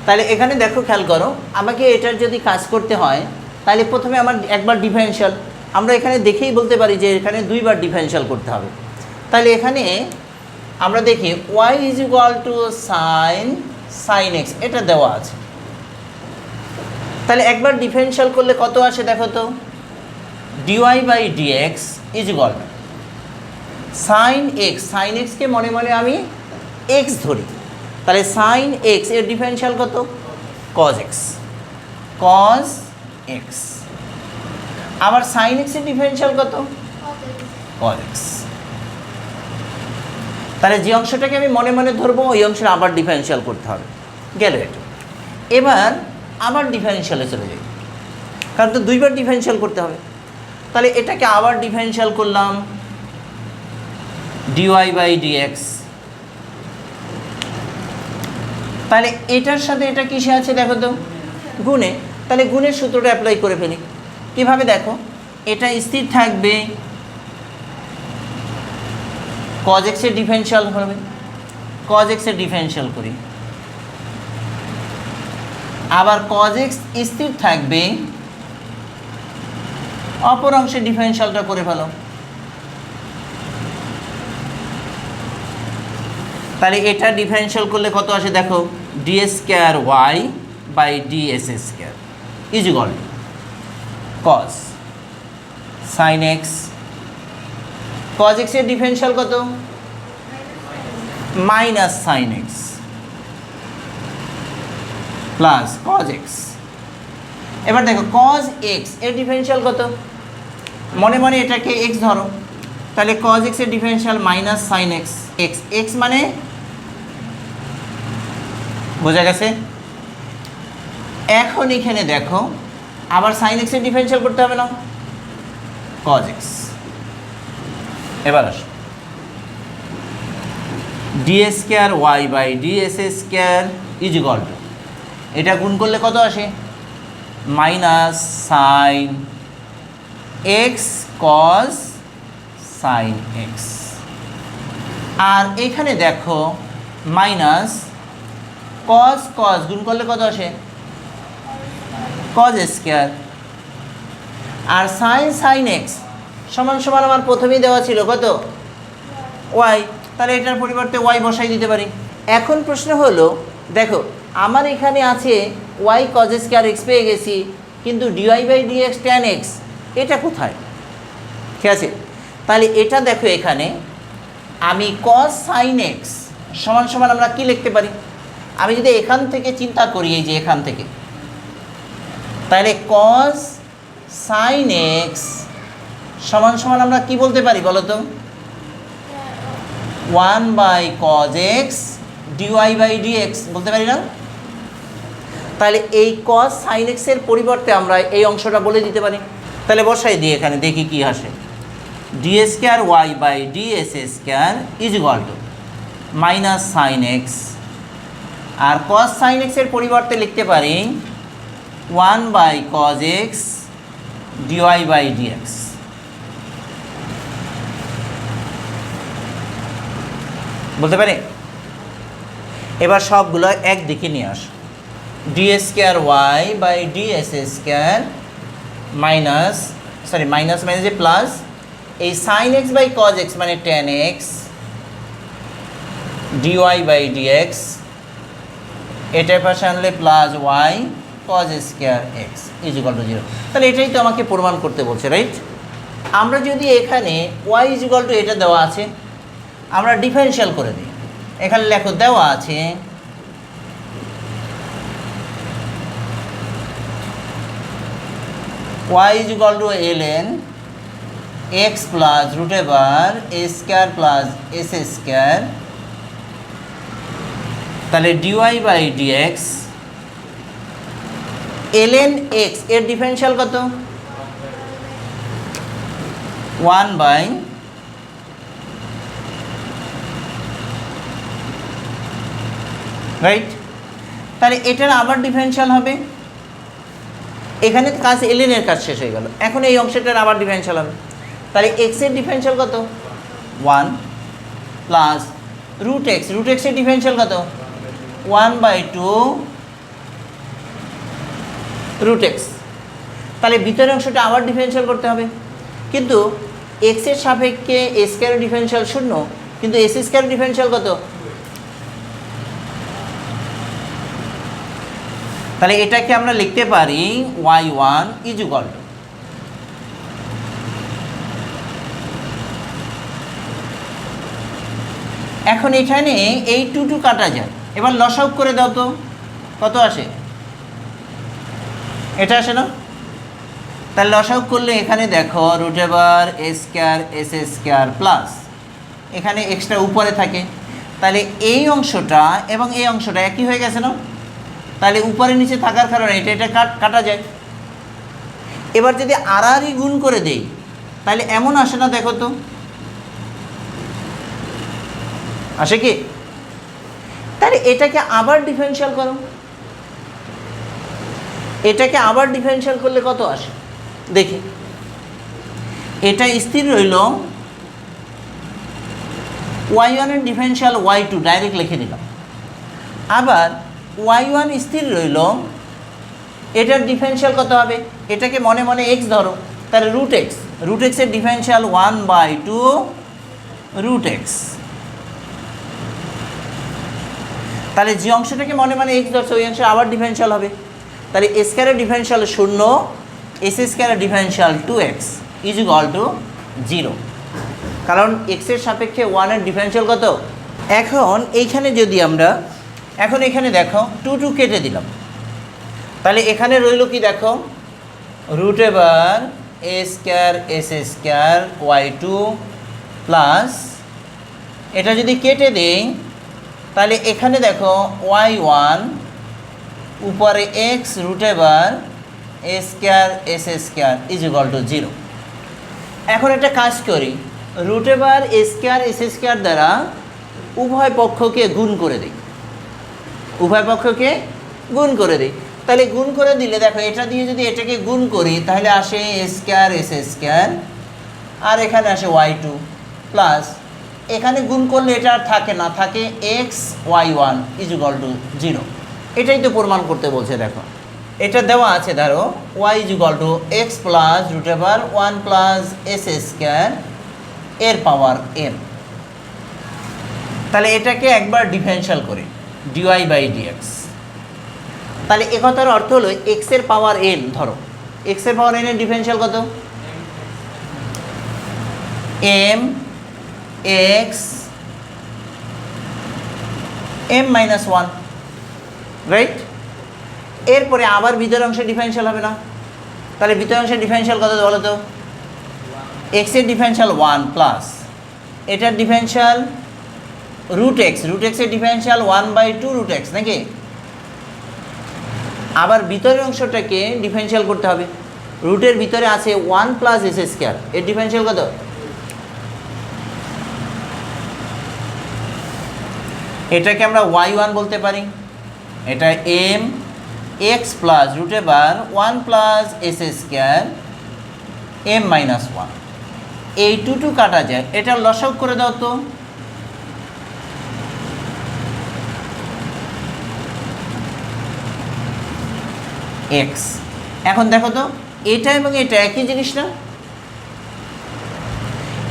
তাহলে এখানে দেখো, খেয়াল করো, আমাকে এটার যদি কাজ করতে হয় তাহলে প্রথমে আমার একবার ডিফারেনশিয়াল, আমরা এখানে দেখেই বলতে পারি যে এখানে দুইবার ডিফারেনশিয়াল করতে হবে। তাহলে এখানে আমরা দেখি y is equal to sine x, এটা দেওয়া আছে। তাহলে একবার ডিফারেনশিয়াল করলে কত আসে দেখো তো, dy by dx is equal to sine এক্সকে মনে মনে আমি এক্স ধরি, তাহলে সাইন এক্স এর ডিফারেনশিয়াল কত, কজ এক্স। আবার সাইন এক্স এর ডিফারেনশিয়াল কত, কজ এক্স। তাহলে যে অংশটাকে আমি মনে মনে ধরবো ওই অংশের আবার ডিফারেনশিয়াল করতে হবে, গেল এটা। এবার আবার ডিফারেনশিয়ালে চলে যাই, কারণ তো দুইবার ডিফারেনশিয়াল করতে হবে। তাহলে এটাকে আবার ডিফারেনশিয়াল করলাম, dy বাই ডিএক্স। তাহলে এটার সাথে এটা কিসে আছে দেখো তো, গুণে। তাহলে গুণের সূত্রটা অ্যাপ্লাই করে ফেলি। কীভাবে দেখো, এটা স্থির থাকবে, কজ এক্সের ডিফারেনশিয়াল হবে, কজ এক্সের ডিফারেনশিয়াল করি। আবার কজ এক্স স্থির থাকবে, অপর অংশের ডিফারেনশিয়ালটা করে ফেলো। তাহলে এটা ডিফারেনশিয়াল করলে কত আসে দেখো, d square y by ds square is equal to cos sine x. Cos এক্সের ডিফারেনশিয়াল কত, minus sine x plus cos x. এবার দেখো কজ এক্স এর ডিফারেনশিয়াল কত, মনে মনে এটাকে এক্স ধরো, তাহলে কজ এক্সের differential minus sine x. X মানে বোঝা গেছে। এখন এখানে দেখো আবার সাইন এক্সের ডিফারেনশিয়াল করতে হবে না, কজ এক্স। এবার আসো, d square y by ds square is equal to, এটা গুণ করলে কত আসে, minus sine x cos sine x. আর এখানে দেখো মাইনাস কজ গুণ করলে কত আসে, কজ স্কোয়ার। আর সাইন এক্স সমান সমান আমার প্রথমেই দেওয়া ছিল কত, ওয়াই, তাহলে এটার পরিবর্তে ওয়াই বসাই দিতে পারি। এখন প্রশ্ন হলো দেখো, আমার এখানে আছে ওয়াই কজ স্কোয়ার এক্স পেয়ে গেছি, কিন্তু dy by dx tan x এটা কোথায়, ঠিক আছে। তাহলে এটা দেখো, এখানে আমি কজ সাইন এক্স সমান সমান আমরা কী লিখতে পারি, আমি যদি এখান থেকে চিন্তা করি, এই যে এখান থেকে, তাহলে কজ সাইন এক্স সমান সমান আমরা কি বলতে পারি বলো তো, 1 by cos x dy by dx বলতে পারি না। তাহলে এই কজ সাইন এক্সের পরিবর্তে আমরা এই অংশটা বলে দিতে পারি। তাহলে বসাই দিই এখানে, দেখি কি আসে, d square y by ds square is equal to minus sine x. আর কজ সাইন এক্সের পরিবর্তে লিখতে পারি 1 by cos x dy by dx. বলতে পারি। এবার সবগুলো একদিকে নিয়ে আস, d square y by ds square minus মাইনাসে প্লাস এই sine x by cos x মানে tan x dy by dx, এটার পাশে আনলে plus y cos square x is equal to 0। তাহলে এটাই তো আমাকে প্রমাণ করতে বলছে, রাইট। আমরা যদি এখানে ওয়াই ইজ ইকুয়াল টু এটা দেওয়া আছে, আমরা ডিফারেনশিয়াল করে দিই। এখানে লেখো দেওয়া আছে y is equal to ln x plus root over a square plus s square, তাহলে dy by dx ln x এর ডিফারেনশিয়াল কত, 1 বাই রাইট। তাহলে এটার আবার ডিফারেনশিয়াল হবে, এখানে কাজ ln এর কাজ শেষ হয়ে গেল, এখন এই অংশটার আবার ডিফারেনশিয়াল হবে। তাহলে x এর ডিফারেনশিয়াল কত, 1 প্লাস রুট এক্স এর ডিফারেনশিয়াল কত, 1 বাই 2 রুট এক্স। তাহলে ভিতরের অংশটা আবার ডিফারেন্সিয়াল করতে হবে, কিন্তু এক্সের সাপেক্ষে এ স্কয়ারের ডিফারেন্সিয়াল 0, কিন্তু এস স্কয়ারের ডিফারেন্সিয়াল কত? তাহলে এটাকে আমরা লিখতে পারি y1 ইকুয়াল টু, এখন এখানে এই 2 কাটা যায়, এবার লসাগু করে দাও তো কত আসে? এটা আসে না? তাহলে লসাগু করলে এখানে দেখো root over a square s square plus এখানে এক্সট্রা উপরে থাকে, তাহলে এই অংশটা এবং এই অংশটা একই হয়ে গেছে না? তাহলে উপরে নিচে থাকার কারণে এটা কাটা যায়। এবার যদি আড়াআড়ি গুণ করে দেই তাহলে এমন আসে না? দেখো তো আসে কি? তাহলে এটাকে আবার ডিফারেন্সিয়াল করো, এটাকে আবার ডিফারেন্সিয়াল করলে কত আসে দেখি। এটা স্থির রইল, y1 এর ডিফারেন্সিয়াল y2 ডাইরেক্ট লিখে দিলাম। আবার y1 স্থির রইল, এটার ডিফারেন্সিয়াল কত হবে? এটাকে মনে মনে x ধরো, তাহলে রুট এক্স, রুট এক্সের ডিফারেন্সিয়াল 1/2 রুট এক্স। তাহলে যে অংশটাকে মনে মনে x ধরছে ওই অংশে আবার ডিফারেন্সিয়াল হবে, তাহলে এ স্কয়ারের ডিফারেন্সিয়াল 0, এস স্কয়ারের ডিফারেন্সিয়াল 2x ইকুয়াল টু 0, কারণ এক্সের সাপেক্ষে 1 এর ডিফারেন্সিয়াল কত? এখন এইখানে যদি আমরা এখন এখানে দেখো 2 কেটে দিলাম, তাহলে এখানে রইল কি দেখো, root over a square s square y2 plus, এটা যদি কেটে দেই তাহলে এখানে দেখো y1 উপরে x root over a square s square equal to 0। এখন একটা কাজ করি, root over a square s square দ্বারা উভয় পক্ষকে গুণ করে দিই, উভয় পক্ষকে গুণ করে দিই। তাহলে গুণ করে দিলে দেখো এটা দিয়ে যদি এটাকে গুণ করি তাহলে আসে এ স্কয়ার এস স্কয়ার, আর এখানে আসে y2 প্লাস, এখানে গুণ করলে এটা আর থাকে না, থাকে এক্স y1 ইকুয়াল টু 0। এটাই তো প্রমাণ করতে বলছে। দেখো এটা দেওয়া আছে, ধরো y equal to x plus root over 1 plus s square এর পাওয়ার n। তাহলে এটাকে একবার ডিফারেন্সিয়াল করি dy/dx। তাহলে এ কথার অর্থ হলো এক্স এর পাওয়ার n, ধরো এক্স এর পাওয়ার n এর ডিফারেন্সিয়াল কত? m x m-1, right? এরপরে আবার ভিতরের অংশের ডিফারেন্সিয়াল হবে না? তাহলে ভিতরের অংশের ডিফারেন্সিয়াল কত বলো তো? এক্স এর ডিফারেন্সিয়াল 1 প্লাস এটার ডিফারেন্সিয়াল রুট এক্স, রুট এক্সের ডিফারেন্সিয়াল 1/2 রুট এক্স নাকি? আবার ভিতরের অংশটাকে ডিফারেন্সিয়াল করতে হবে, রুটের ভিতরে আছে 1 প্লাস এস স্কয়ার, এর ডিফারেন্সিয়াল কত? এটাকে আমরা y1 বলতে পারি, এটা m x plus root over 1 plus s square m-1। এই 2 কাটা যায়, এটা লসাগু করে দাও তো। x, এখন দেখো তো এটা এবং এটা একই জিনিস না?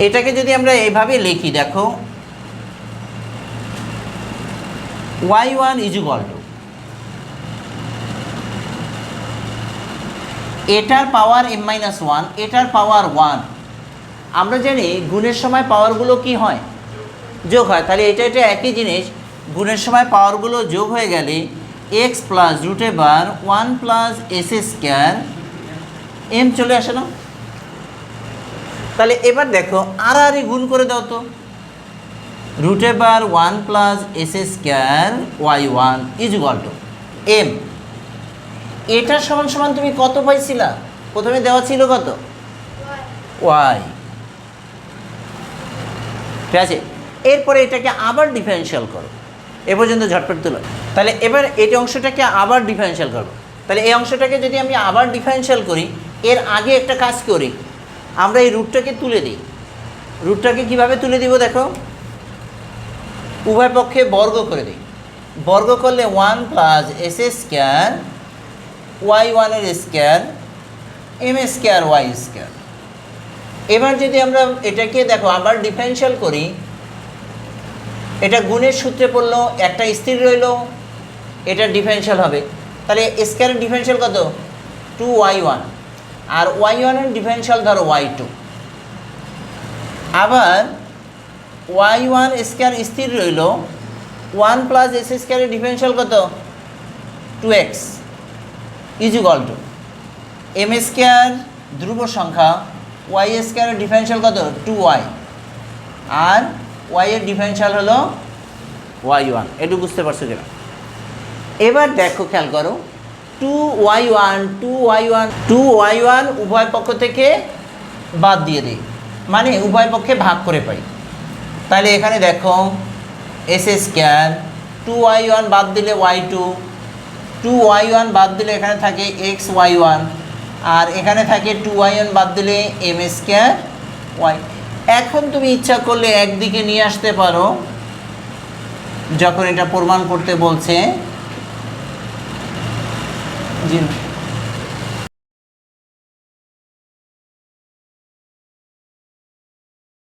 এটাকে যদি আমরা এইভাবে লিখি, দেখো y1 ইকুয়াল টু এটার পাওয়ার m-1, এটার পাওয়ার 1। আমরা জানি গুণের সময় পাওয়ারগুলো কি হয়? যোগ হয়। তাহলে এটা একই জিনিস, গুণের সময় পাওয়ারগুলো যোগ হয়ে গেলে x plus root over 1 plus s square m চলে আসে না? তাহলে এবার দেখো আড়াআড়ি গুণ করে দাও তো, root over 1 plus s square y1 equal to m। এটার সমান সমান তুমি কত পাইছিলা? প্রথমে দেওয়া ছিল কত? y, ঠিক আছে? এরপরে এটাকে আবার ডিফারেন্সিয়াল করো, এ পর্যন্ত ঝটপট তুলো। তাহলে এবার এই অংশটাকে আবার ডিফারেন্সিয়াল করবো। তাহলে এই অংশটাকে যদি আমি আবার ডিফারেন্সিয়াল করি, এর আগে একটা কাজ করি, আমরা এই রুটটাকে তুলে দিই। রুটটাকে কিভাবে তুলে দিব দেখো, উভয় পক্ষে বর্গ করে দিই, বর্গ করলে 1 প্লাস এস স্কয়ার ওয়াই ওয়ানের square m square y square. এবার যদি আমরা এটাকে দেখো আবার ডিফারেনশিয়াল করি, এটা গুণের সূত্রে পড়লো, একটা স্থির রইল, এটা ডিফারেনশিয়াল হবে, তাহলে স্কোয়ারের ডিফারেনশিয়াল কত? 2y1, আর y1 এর ডিফারেনশিয়াল ধরো y2। আবার y1 স্কোয়ার স্থির রইল, 1 প্লাস এস স্কোয়ারের ডিফারেনশিয়াল কত? 2x equal to m square ধ্রুব সংখ্যা, ওয়াই স্কোয়ারের ডিফারেনশিয়াল কত? 2y, আর y এর ডিফারেনশিয়াল হলো y1। একটু বুঝতে পারছো কিনা? এবার দেখো, খেয়াল করো, 2y1 উভয় পক্ষ থেকে বাদ দিয়ে দিই, মানে উভয় পক্ষে ভাগ করে পাই। তাহলে এখানে দেখো এস স্কোয়ার, 2y1 বাদ দিলে y2, 2y1 বাদ দিলে এখানে থাকে xy1, আর এখানে থাকে 2y1 বাদ দিলে এম স্কোয়ার ওয়াই। এখন তুমি ইচ্ছা করলে একদিকে নিয়ে আসতে পারো, যখন এটা প্রমাণ করতে বলছে। জি